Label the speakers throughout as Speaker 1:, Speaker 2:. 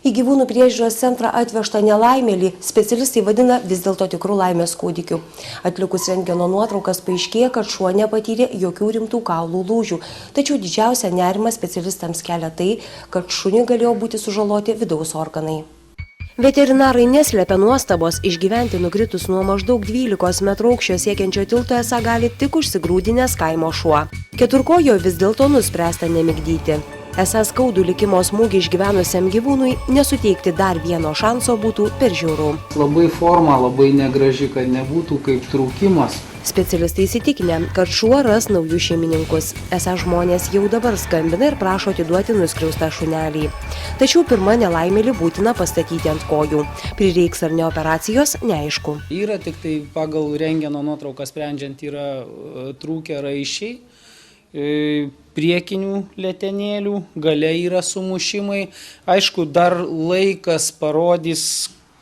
Speaker 1: Į gyvūnų priežiūros centrą atvežtą nelaimėlį specialistai vadina vis dėlto tikrų laimės kūdikiu. Atlikus rentgeno nuotraukas paaiškėja, kad šuo nepatyrė jokių rimtų kaulų lūžių. Tačiau didžiausia nerima specialistams kelia tai, kad šuniui galėjo būti sužaloti vidaus organai. Veterinarai neslėpia nuostabos, išgyventi nukritus nuo maždaug 12 metrų aukščio siekiančio tilto esą gali tik užsigrūdinęs kaimo šuo. Keturkojo vis dėlto nuspręsta nemigdyti. Esą skaudų likimo smūgį išgyvenusiam gyvūnui nesuteikti dar vieno šanso būtų per žiauru.
Speaker 2: Labai forma, labai negraži, kad nebūtų kaip trūkimas.
Speaker 1: Specialistai įsitikinę, kad šuo ras naujus šeimininkus. Esą žmonės jau dabar skambina ir prašo atiduoti nuskriaustą šunelį. Tačiau pirmą nelaimėlį būtina pastatyti ant kojų. Prireiks ar ne operacijos, neaišku.
Speaker 2: Yra tik tai pagal rentgeno nuotrauką sprendžiant yra trūkę raiščiai, priekinių letenėlių, gale yra sumušimai. Aišku, dar laikas parodys,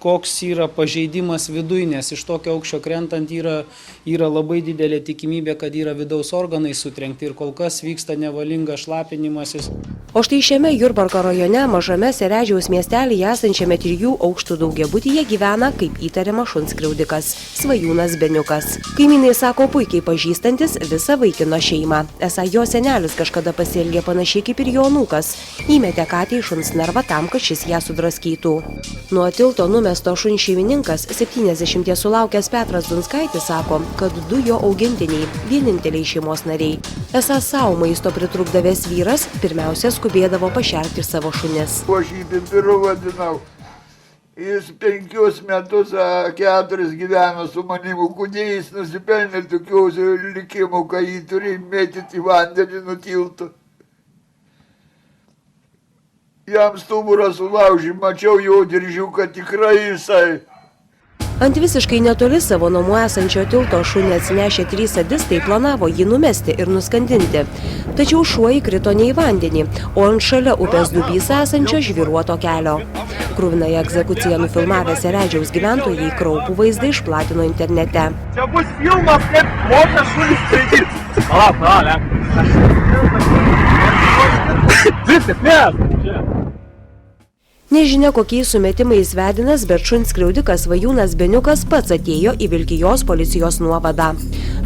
Speaker 2: koks yra pažeidimas viduj, nes iš tokio aukščio krentant yra labai didelė tikimybė, kad yra vidaus organai sutrenkti ir kol kas vyksta nevalingas šlapinimasis.
Speaker 1: O štai šiame Jurbarko rajone mažame Seredžiaus miestelyje esančiame 3 aukštų daugiabutyje gyvena, kaip įtariama, šuns skriaudikas Svajūnas Beniukas. Kaimynai sako puikiai pažįstantis visą vaikino šeimą. Esą jo senelis kažkada pasielgė panašiai kaip ir jo anūkas. Įmetė katę į šuns narvą tam, kad šis ją sudraskytų. Nuo tilto numesto šuns šeimininkas 70 sulaukęs Petras Dunskaitis sako, kad 2 jo augintiniai vieninteliai šeimos nariai. Esą savo maisto pritrūkdavęs vyras pirmiausia skubėdavo pašerti savo šunis.
Speaker 3: Aš jį pipiru vadinau. Jis 5 metus, 4 gyveno su manimu, kodėl jis nusipelnė tokios likimų, kai jį turi mėtyti į vandenį nutiltų. Jam stuburą sulaužė, mačiau jo diržiuką, tikrai jisai.
Speaker 1: Ant visiškai netoli savo namų esančio tilto šunį atsinešę 3 sadistai planavo jį numesti ir nuskandinti. Tačiau šuo įkrito ne į vandenį, o ant šalia upės dubys esančio žvyruoto kelio. Kruvinąją egzekuciją nufilmavę Seredžiaus gyventojai kraupų vaizdą išplatino internete.
Speaker 4: Čia bus filmas, kaip moka šunis skraidyti.
Speaker 1: Nežinia, kokiais sumetimais vedinas, bet šuns skriaudikas Svajūnas Beniukas pats atėjo į Vilkijos policijos nuovadą.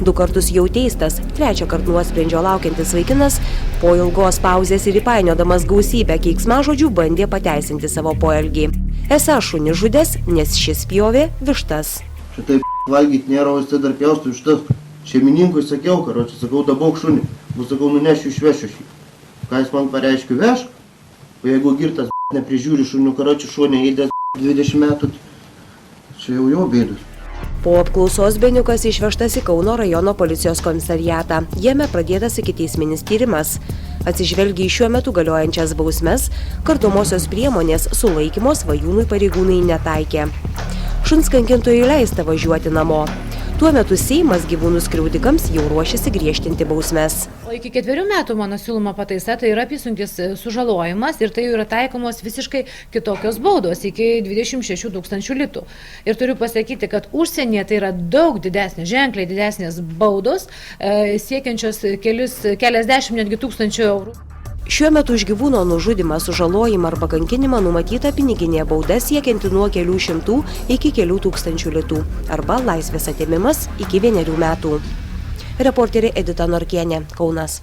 Speaker 1: 2 kartus jau teistas, 3 kartą nuosprendžio laukiantis vaikinas po ilgos pauzės ir įpainiodamas gausybę keiksmažodžių bandė pateisinti savo poelgį. Esą šunį žudęs, nes šis pjovė vištas.
Speaker 5: Šitai valgyti nėra, o jis dar pjaustų vištas. Šeimininkui sakiau, karočią, sakau, dabok šunį, bus sakau, nunešiu išvešiu šį. Ką jis man pareiškiu, vežk, o jeigu girtas neprižiūri šunių, karočių šuo neįdės 20 metų, čia jau jo bėdus.
Speaker 1: Po apklausos Beniukas išvežtas į Kauno rajono policijos komisariatą. Jame pradėtas ikiteisminis tyrimas. Atsižvelgia į šiuo metu galiojančias bausmes, kardomosios priemonės sulaikymo Svajūnui pareigūnai netaikė. Šuns kankintojui leista važiuoti namo. Tuo metu Seimas gyvūnų skriaudikams jau ruošiasi griežtinti bausmes.
Speaker 6: O iki 4 metų mano siūloma pataisa tai yra apysunkis sužalojimas ir tai yra taikomos visiškai kitokios baudos iki 26 000 litų. Ir turiu pasakyti, kad užsienyje tai yra daug didesnės, ženkliai didesnės baudos, siekiančios keliasdešimt netgi tūkstančių eurų.
Speaker 1: Šiuo metu už gyvūno nužudymą, sužalojimą arba kankinimą numatyta piniginė bauda siekianti nuo kelių šimtų iki kelių tūkstančių litų arba laisvės atėmimas iki 1 metų. Reporterė Edita Norkienė, Kaunas.